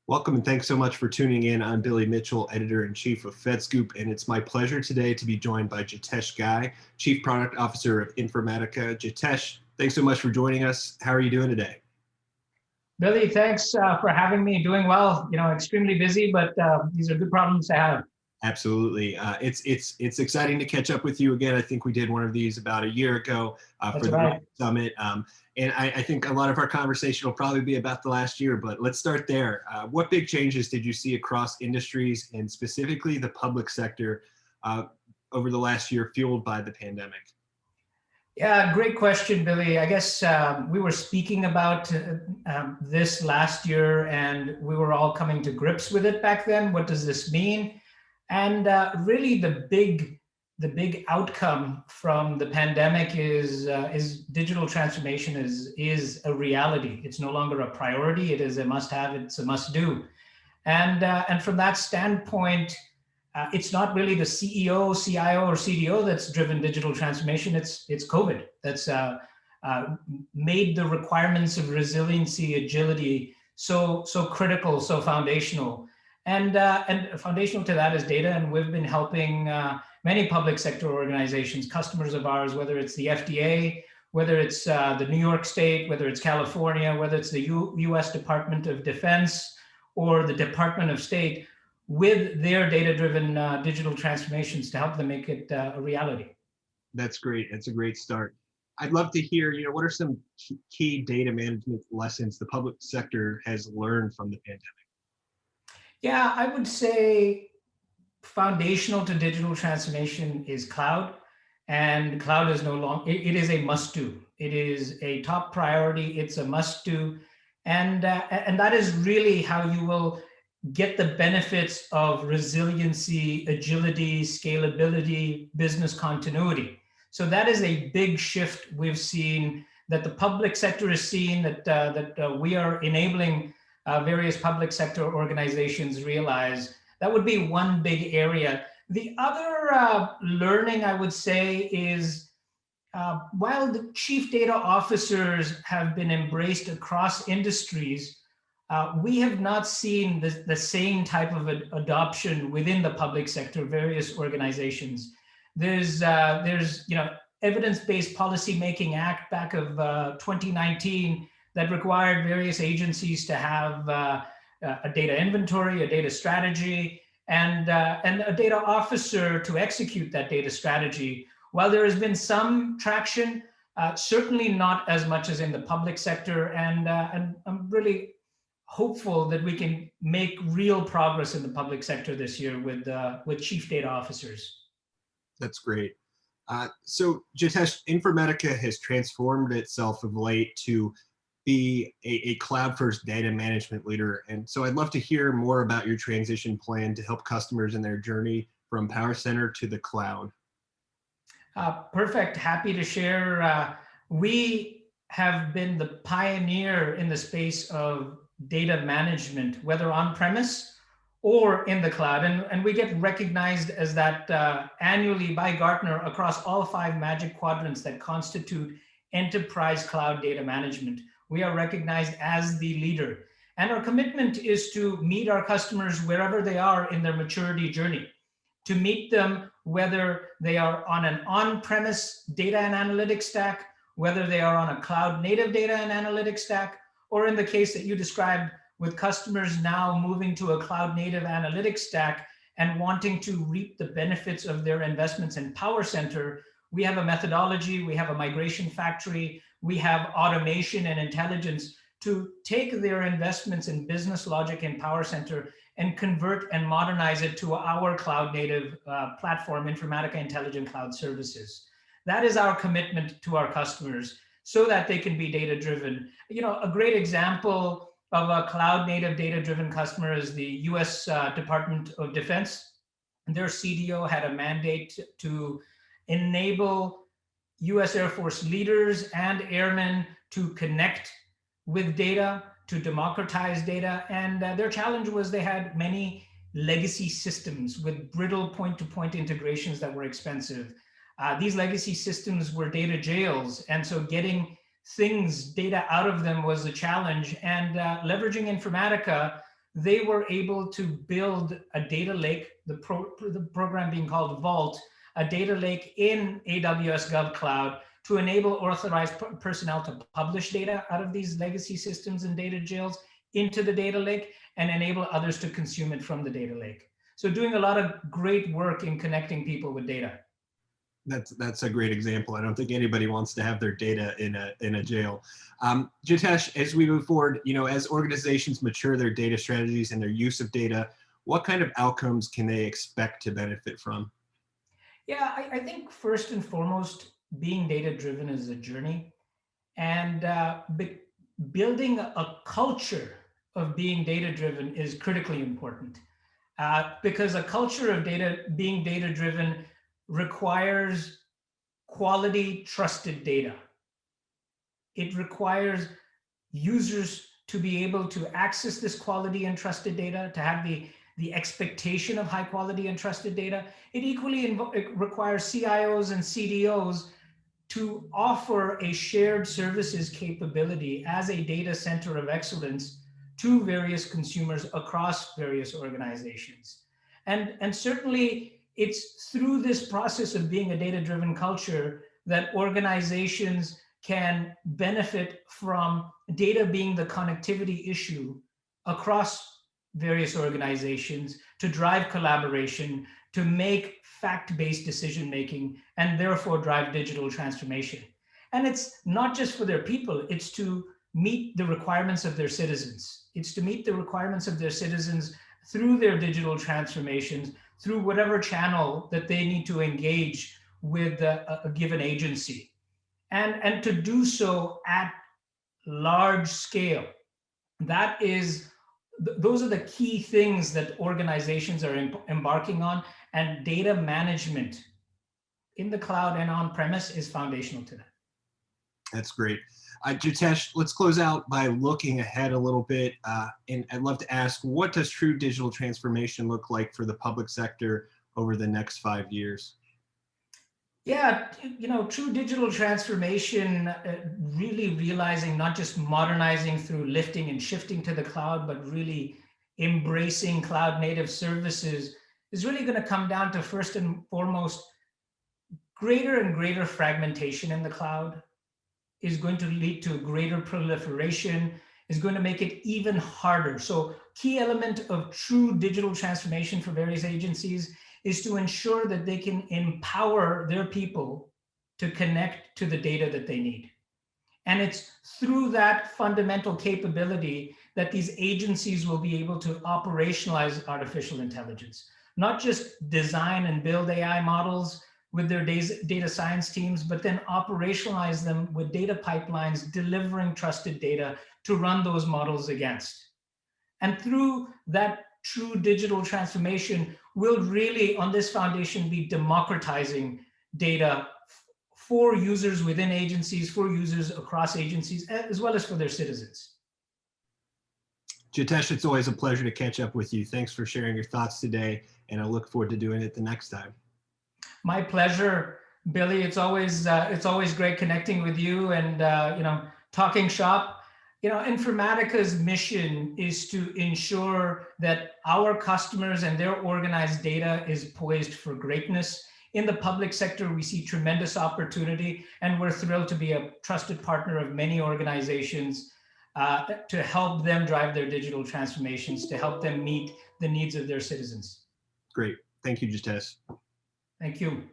Welcome and thanks so much for tuning in. I'm Billy Mitchell, Editor-in-Chief of FedScoop, and it's my pleasure today to be joined by Jitesh Ghai, Chief Product Officer of Informatica. Jitesh, thanks so much for joining us. How are you doing today? Billy, thanks for having me. Doing well. Extremely busy, but these are good problems to have. Absolutely. It's exciting to catch up with you again. I think we did one of these about a year ago for the right. Summit. And I think a lot of our conversation will probably be about the last year, but let's start there. What big changes did you see across industries and specifically the public sector over the last year fueled by the pandemic? Yeah, great question, Billy. I guess we were speaking about this last year and we were all coming to grips with it back then. What does this mean? And really the big outcome from the pandemic is digital transformation is a reality. It's no longer a priority. It is a must-have. It's a must-do. And from that standpoint, it's not really the CEO, CIO, or CDO that's driven digital transformation. It's COVID that's made the requirements of resiliency, agility so critical, so foundational. And foundational to that is data. And we've been helping many public sector organizations, customers of ours, whether it's the FDA, whether it's the New York State, whether it's California, whether it's the US Department of Defense or the Department of State, with their data-driven digital transformations to help them make it a reality. That's great. That's a great start. I'd love to hear, what are some key data management lessons the public sector has learned from the pandemic? Yeah, I would say foundational to digital transformation is cloud, and cloud is no longer, it is a must-do. It is a top priority. It's a must-do, and that is really how you will get the benefits of resiliency, agility, scalability, business continuity. So that is a big shift we've seen, that the public sector is seeing, that we are enabling various public sector organizations realize. That would be one big area. The other learning, I would say, is while the chief data officers have been embraced across industries, we have not seen the same type of adoption within the public sector, various organizations. There's Evidence-Based Policy Making Act back of 2019 that required various agencies to have a data inventory, a data strategy, and a data officer to execute that data strategy. While there has been some traction, certainly not as much as in the public sector, and I'm really hopeful that we can make real progress in the public sector this year with chief data officers. That's great. So Jitesh, Informatica has transformed itself of late to be a cloud-first data management leader. And so I'd love to hear more about your transition plan to help customers in their journey from PowerCenter to the cloud. Perfect. Happy to share. We have been the pioneer in the space of data management, whether on-premise or in the cloud. And we get recognized as that annually by Gartner across all 5 magic quadrants that constitute enterprise cloud data management. We are recognized as the leader. And our commitment is to meet our customers wherever they are in their maturity journey, to meet them whether they are on an on-premise data and analytics stack, whether they are on a cloud native data and analytics stack, or in the case that you described with customers now moving to a cloud native analytics stack and wanting to reap the benefits of their investments in PowerCenter. We have a methodology, we have a migration factory, we have automation and intelligence to take their investments in business logic and PowerCenter and convert and modernize it to our cloud native platform, Informatica Intelligent Cloud Services. That is our commitment to our customers so that they can be data driven. A great example of a cloud native data driven customer is the US Department of Defense. Their CDO had a mandate to enable US Air Force leaders and airmen to connect with data, to democratize data. And their challenge was they had many legacy systems with brittle point-to-point integrations that were expensive. These legacy systems were data jails. And so getting data out of them was a challenge. And leveraging Informatica they were able to build a data lake, the program being called Vault, a data lake in AWS GovCloud to enable authorized personnel to publish data out of these legacy systems and data jails into the data lake and enable others to consume it from the data lake. So doing a lot of great work in connecting people with data. That's a great example. I don't think anybody wants to have their data in a jail. Jitesh, as we move forward, as organizations mature their data strategies and their use of data, what kind of outcomes can they expect to benefit from? Yeah, I think first and foremost, being data driven is a journey, and building a culture of being data driven is critically important, because a culture of being data driven requires quality, trusted data. It requires users to be able to access this quality and trusted data, to have the expectation of high quality and trusted data. It equally it requires CIOs and CDOs to offer a shared services capability as a data center of excellence to various consumers across various organizations. And certainly it's through this process of being a data-driven culture that organizations can benefit from data being the connectivity issue across various organizations to drive collaboration, to make fact-based decision-making, and therefore drive digital transformation. And it's not just for their people, it's to meet the requirements of their citizens. It's to meet the requirements of their citizens through their digital transformations, through whatever channel that they need to engage with a given agency. And to do so at large scale. That is, those are the key things that organizations are embarking on, and data management in the cloud and on premise is foundational to that. That's great. Jitesh, let's close out by looking ahead a little bit. And I'd love to ask, what does true digital transformation look like for the public sector over the next 5 years? Yeah, true digital transformation, really realizing not just modernizing through lifting and shifting to the cloud, but really embracing cloud native services is really going to come down to, first and foremost, greater and greater fragmentation in the cloud is going to lead to greater proliferation, is going to make it even harder. So key element of true digital transformation for various agencies is to ensure that they can empower their people to connect to the data that they need. And it's through that fundamental capability that these agencies will be able to operationalize artificial intelligence, not just design and build AI models with their data science teams, but then operationalize them with data pipelines, delivering trusted data to run those models against. And through that true digital transformation, we'll really, on this foundation, be democratizing data for users within agencies, for users across agencies, as well as for their citizens. Jitesh, it's always a pleasure to catch up with you. Thanks for sharing your thoughts today, and I look forward to doing it the next time. My pleasure, Billy. It's always great connecting with you and talking shop. Informatica's mission is to ensure that our customers and their organized data is poised for greatness. In the public sector, we see tremendous opportunity, and we're thrilled to be a trusted partner of many organizations to help them drive their digital transformations, to help them meet the needs of their citizens. Great. Thank you, Jitesh. Thank you.